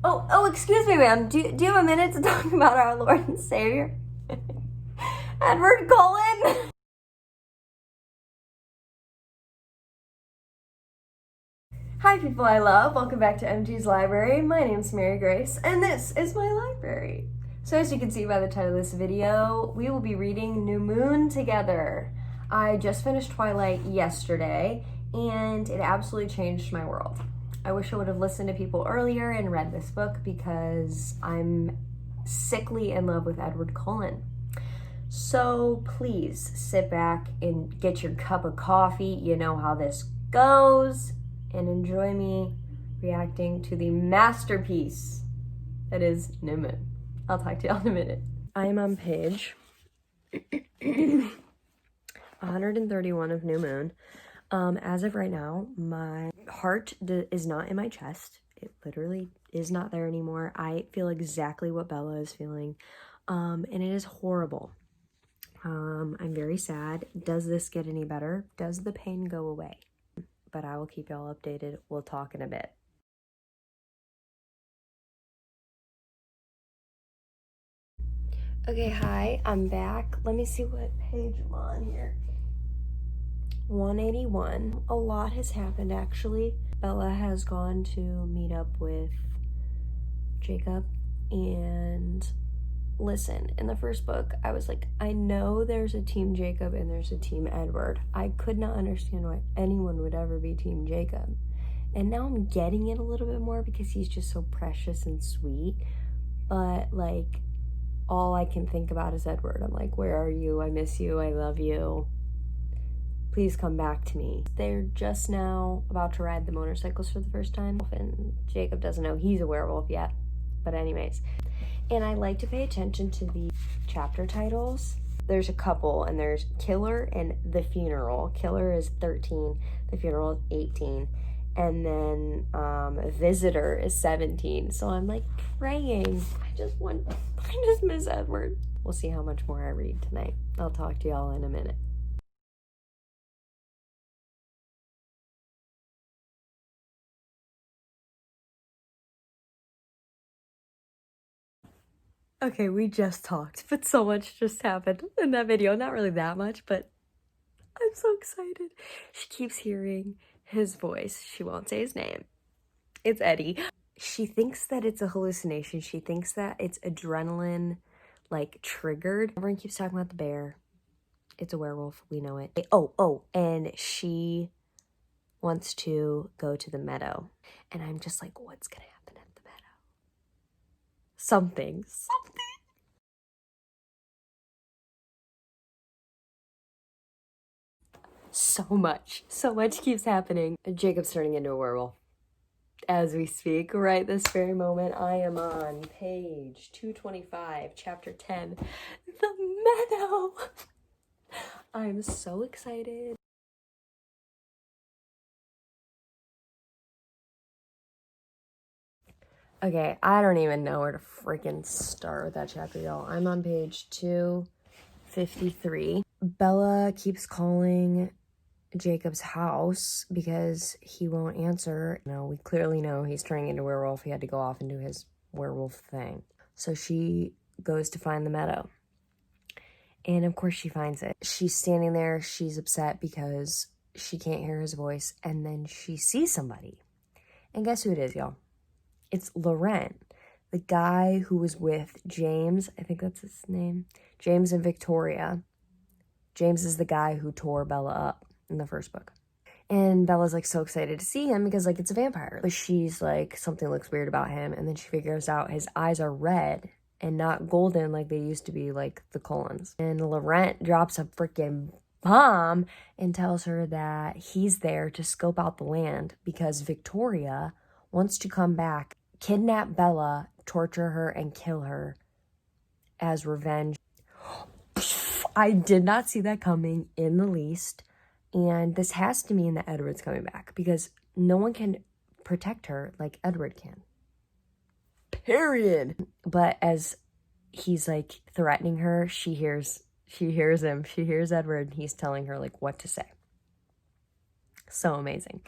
Oh, excuse me, ma'am. Do you have a minute to talk about our Lord and Savior, Edward Cullen? Hi, people I love. Welcome back to MG's Library. My name's Mary Grace, and this is my library. So as you can see by the title of this video, we will be reading New Moon together. I just finished Twilight yesterday, and it absolutely changed my world. I wish I would have listened to people earlier and read this book because I'm sickly in love with Edward Cullen. So please sit back and get your cup of coffee. You know how this goes. And enjoy me reacting to the masterpiece that is New Moon. I'll talk to y'all in a minute. I am on page 131 of New Moon. As of right now, my heart is not in my chest. It literally is not there anymore. I feel exactly what Bella is feeling, and it is horrible. I'm very sad. Does this get any better? Does the pain go away? But I will keep y'all updated. We'll talk in a bit. Okay, hi, I'm back. Let me see what page I'm on here. 181. A lot has happened, actually. Bella has gone to meet up with Jacob, and listen, in the first book, I was like, I know there's a team Jacob and there's a team Edward. I could not understand why anyone would ever be team Jacob. And now I'm getting it a little bit more because he's just so precious and sweet. But, like, all I can think about is Edward. I'm like, where are you? I miss you. I love you. Please come back to me. They're just now about to ride the motorcycles for the first time. And Jacob doesn't know he's a werewolf yet. But anyways. And I like to pay attention to the chapter titles. There's a couple, and there's Killer and The Funeral. Killer is 13, The Funeral is 18, and then Visitor is 17. So I'm like praying. I just miss Edward. We'll see how much more I read tonight. I'll talk to y'all in a minute. Okay, we just talked, but so much just happened in that video. Not really that much, but I'm so excited. She keeps hearing his voice. She won't say his name. It's Eddie. She thinks that it's a hallucination. She thinks that it's adrenaline, like, triggered. Everyone keeps talking about the bear. It's a werewolf. We know it. And she wants to go to the meadow. And I'm just like, what's gonna happen at the meadow? Something. So much keeps happening. Jacob's turning into a werewolf as we speak right this very moment. I am on page 225, chapter 10, The Meadow. I'm so excited. Okay, I don't even know where to freaking start with that chapter, y'all. I'm on page 253. Bella keeps calling Jacob's house because he won't answer. No, we clearly know he's turning into a werewolf. He had to go off and do his werewolf thing. So she goes to find the meadow. And of course she finds it. She's standing there. She's upset because she can't hear his voice. And then she sees somebody. And guess who it is, y'all? It's Laurent, the guy who was with James. I think that's his name. James and Victoria. James is the guy who tore Bella up in the first book. And Bella's like so excited to see him because like it's a vampire. But she's like, something looks weird about him. And then she figures out his eyes are red and not golden like they used to be, like the Cullens. And Laurent drops a freaking bomb and tells her that he's there to scope out the land because Victoria wants to come back, kidnap Bella, torture her, and kill her as revenge. I did not see that coming in the least. And this has to mean that Edward's coming back because no one can protect her like Edward can. Period. But as he's like threatening her, she hears him. She hears Edward. And he's telling her like what to say. So amazing.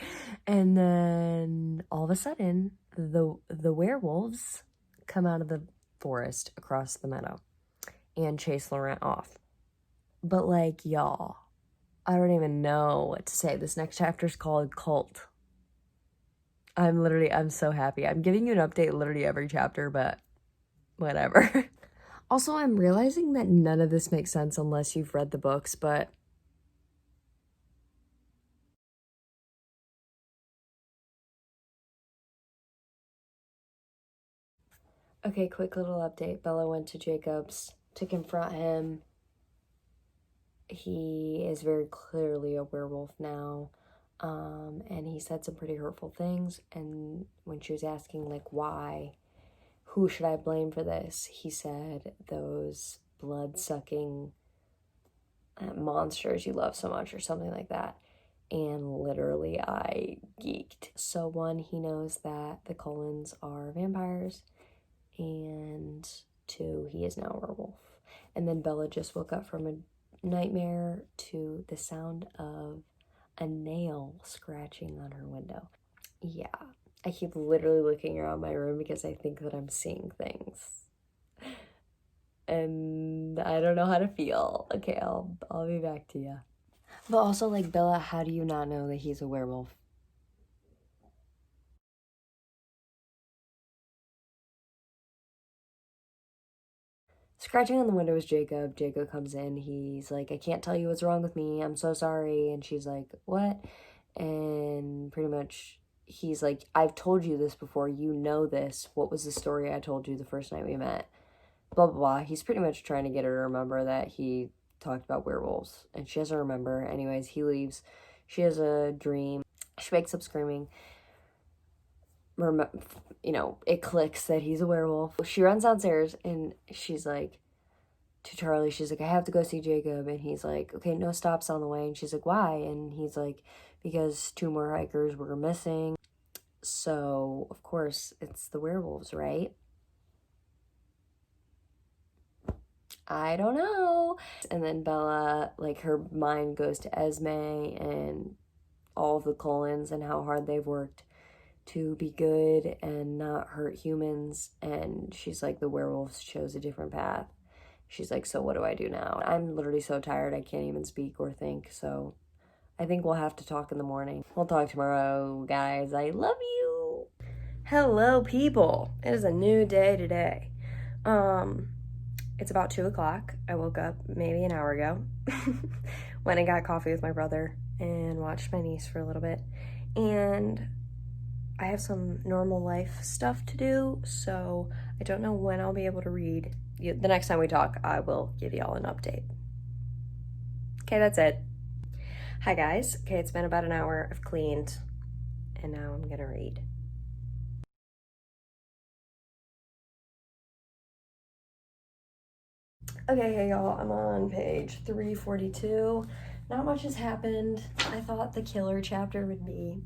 And then all of a sudden, the werewolves come out of the forest across the meadow and chase Laurent off. But like, y'all, I don't even know what to say. This next chapter is called Cult. I'm so happy. I'm giving you an update literally every chapter, but whatever. Also, I'm realizing that none of this makes sense unless you've read the books, but okay, quick little update. Bella went to Jacob's to confront him. He is very clearly a werewolf now. And he said some pretty hurtful things. And when she was asking, like, why, who should I blame for this? He said, those blood-sucking monsters you love so much, or something like that. And literally, I geeked. So one, he knows that the Cullens are vampires. And two, he is now a werewolf. And then Bella just woke up from a nightmare to the sound of a nail scratching on her window. Yeah, I keep literally looking around my room because I think that I'm seeing things. And I don't know how to feel. Okay, I'll be back to you. But also, like, Bella, how do you not know that he's a werewolf? Scratching on the window is Jacob. Jacob comes in. He's like, I can't tell you what's wrong with me. I'm so sorry. And she's like, what? And pretty much he's like, I've told you this before. You know this. What was the story I told you the first night we met? Blah, blah, blah. He's pretty much trying to get her to remember that he talked about werewolves. And she doesn't remember. Anyways, he leaves. She has a dream. She wakes up screaming. You know, it clicks that he's a werewolf. She runs downstairs and she's like, to Charlie, she's like, I have to go see Jacob. And he's like, okay, no stops on the way. And she's like, why? And he's like, because 2 more hikers were missing. So, of course, it's the werewolves, right? I don't know. And then Bella, like, her mind goes to Esme and all of the Cullens and how hard they've worked to be good and not hurt humans. And she's like, the werewolves chose a different path. She's like, so what do I do now? I'm literally so tired I can't even speak or think. So I think we'll have to talk in the morning. We'll talk tomorrow, guys. I love you. Hello, people. It is a new day today. It's about 2 o'clock. I woke up maybe an hour ago. Went and got coffee with my brother and watched my niece for a little bit. And I have some normal life stuff to do, so I don't know when I'll be able to read. The next time we talk, I will give y'all an update. Okay, that's it. Hi, guys. Okay, it's been about an hour. I've cleaned, and now I'm gonna read. Okay, hey, y'all. I'm on page 342. Not much has happened. I thought the killer chapter would be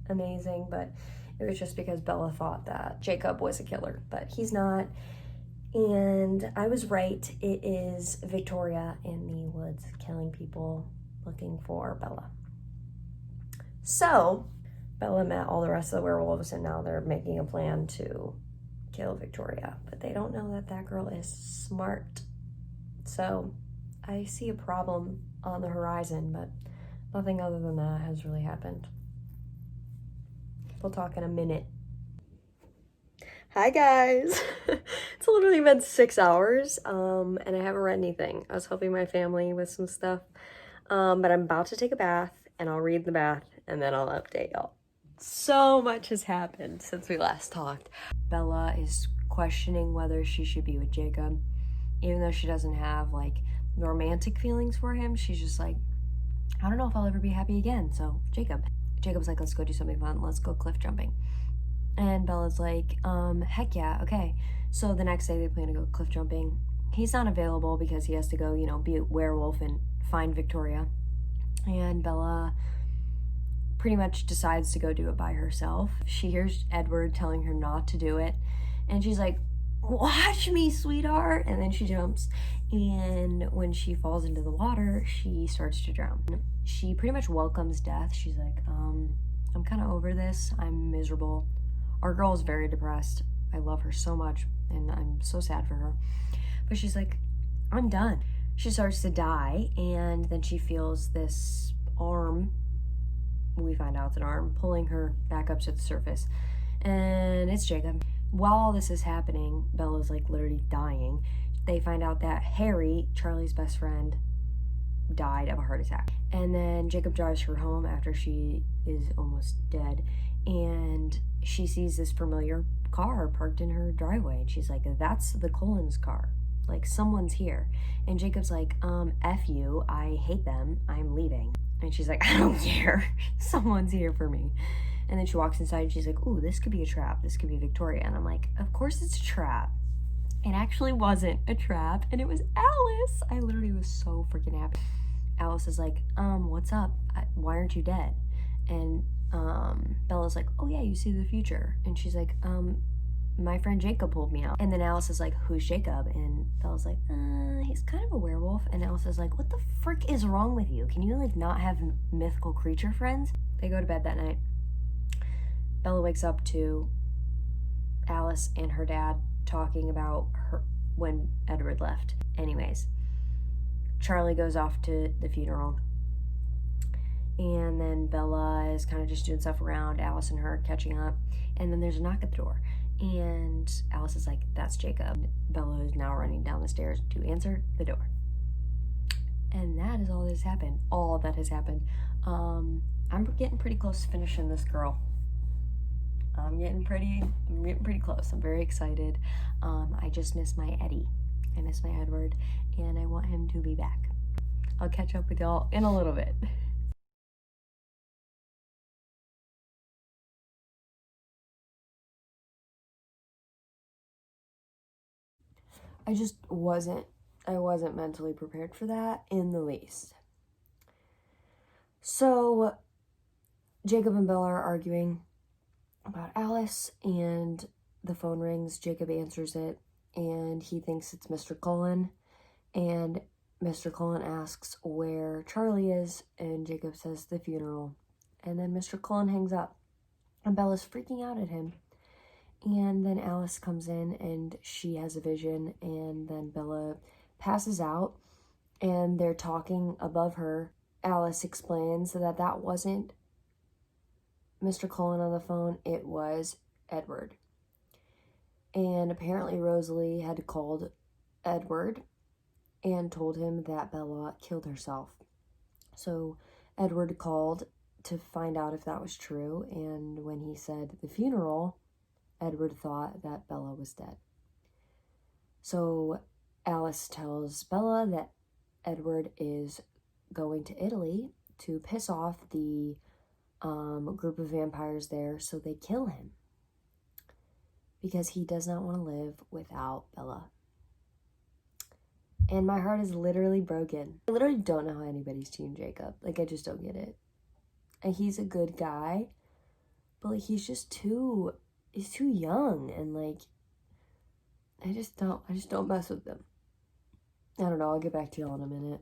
amazing, but it was just because Bella thought that Jacob was a killer, but he's not. And I was right. It is Victoria in the woods killing people looking for Bella. So Bella met all the rest of the werewolves and now they're making a plan to kill Victoria, but they don't know that that girl is smart. So I see a problem on the horizon, but nothing other than that has really happened. We'll talk in a minute. Hi guys. It's literally been 6 hours and I haven't read anything. I was helping my family with some stuff, but I'm about to take a bath and I'll read the bath and then I'll update y'all. So much has happened since we last talked. Bella is questioning whether she should be with Jacob, even though she doesn't have like romantic feelings for him. She's just like, I don't know if I'll ever be happy again. So Jacob's like, let's go do something fun. Let's go cliff jumping. And Bella's like, heck yeah, okay. So the next day they plan to go cliff jumping. He's not available because he has to go, you know, be a werewolf and find Victoria. And Bella pretty much decides to go do it by herself. She hears Edward telling her not to do it. And she's like, watch me, sweetheart. And then she jumps. And when she falls into the water, she starts to drown. She pretty much welcomes death. She's like, I'm kind of over this. I'm miserable. Our girl is very depressed. I love her so much, and I'm so sad for her. But she's like, I'm done. She starts to die, and then she feels this arm, we find out it's an arm, pulling her back up to the surface. And it's Jacob. While all this is happening, Bella's like literally dying. They find out that Harry, Charlie's best friend, died of a heart attack. And then Jacob drives her home after she is almost dead, and she sees this familiar car parked in her driveway, and she's like, that's the Collins car. Like, someone's here. And Jacob's like, F you, I hate them, I'm leaving. And she's like, I don't care. Someone's here for me. And then she walks inside and she's like, ooh, this could be a trap. This could be Victoria. And I'm like, of course it's a trap. It actually wasn't a trap, and it was Alice. I literally was so freaking happy. Alice is like, what's up? Why aren't you dead? And Bella's like, oh yeah, you see the future. And she's like, my friend Jacob pulled me out. And then Alice is like, who's Jacob? And Bella's like, he's kind of a werewolf. And Alice is like, what the frick is wrong with you? Can you like not have mythical creature friends? They go to bed that night. Bella wakes up to Alice and her dad talking about her when Edward left. Anyways, Charlie goes off to the funeral, and then Bella is kind of just doing stuff around, Alice and her catching up, and then there's a knock at the door, and Alice is like, that's Jacob. Bella is now running down the stairs to answer the door. And that is all that has happened. I'm getting pretty close to finishing this girl. I'm getting pretty close. I'm very excited. I just miss my Eddie. I miss my Edward, and I want him to be back. I'll catch up with y'all in a little bit. I wasn't mentally prepared for that in the least. So Jacob and Bella are arguing about Alice, and the phone rings. Jacob answers it, and he thinks it's Mr. Cullen, and Mr. Cullen asks where Charlie is, and Jacob says the funeral, and then Mr. Cullen hangs up, and Bella's freaking out at him. And then Alice comes in, and she has a vision, and then Bella passes out, and they're talking above her. Alice explains that wasn't Mr. Cullen on the phone, it was Edward. And apparently Rosalie had called Edward and told him that Bella killed herself. So Edward called to find out if that was true, and when he said the funeral, Edward thought that Bella was dead. So Alice tells Bella that Edward is going to Italy to piss off the group of vampires there, so they kill him because he does not want to live without Bella. And my heart is literally broken. I literally don't know how anybody's team Jacob. Like, I just don't get it. And he's a good guy, but like, he's too young, and like, I just don't mess with them. I don't know, I'll get back to y'all in a minute.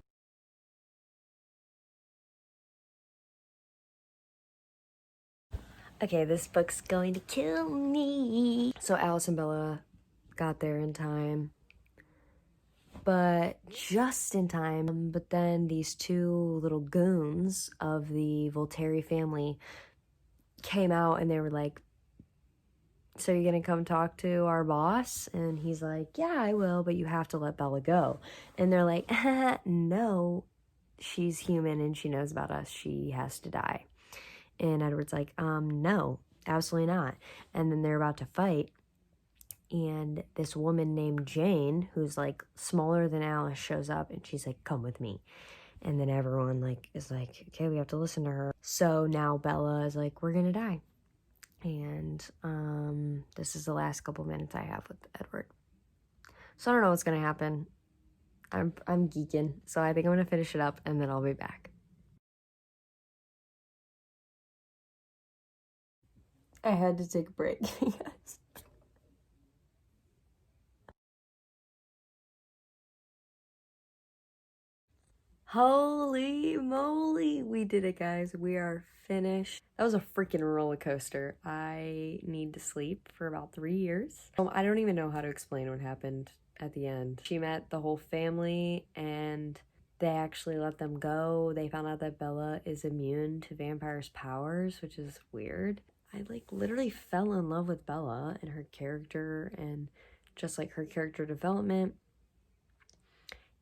Okay, this book's going to kill me. So Alice and Bella got there in time, but just in time. But then these two little goons of the Volteri family came out, and they were like, so you're gonna come talk to our boss? And he's like, yeah, I will, but you have to let Bella go. And they're like, no, she's human and she knows about us. She has to die. And Edward's like, no, absolutely not. And then they're about to fight, and this woman named Jane, who's like smaller than Alice, shows up, and she's like, come with me. And then everyone like is like, okay, we have to listen to her. So now Bella is like, we're gonna die. And this is the last couple minutes I have with Edward. So I don't know what's gonna happen. I'm geeking, so I think I'm gonna finish it up and then I'll be back. I had to take a break. Yes. Holy moly, we did it, guys. We are finished. That was a freaking roller coaster. I need to sleep for about 3 years. I don't even know how to explain what happened at the end. She met the whole family and they actually let them go. They found out that Bella is immune to vampires' powers, which is weird. I like literally fell in love with Bella and her character and just like her character development.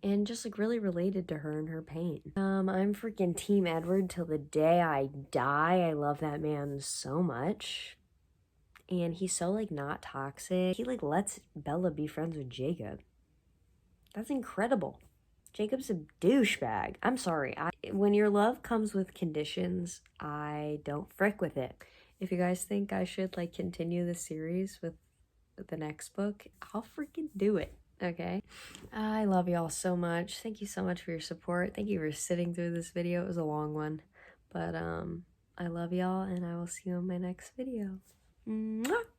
And just like really related to her and her pain. I'm freaking Team Edward till the day I die. I love that man so much. And he's so like not toxic. He like lets Bella be friends with Jacob. That's incredible. Jacob's a douchebag. I'm sorry. When your love comes with conditions, I don't frick with it. If you guys think I should like continue the series with the next book, I'll freaking do it. Okay, I love y'all so much. Thank you so much for your support. Thank you for sitting through this video. It was a long one, but I love y'all and I will see you in my next video. Mwah!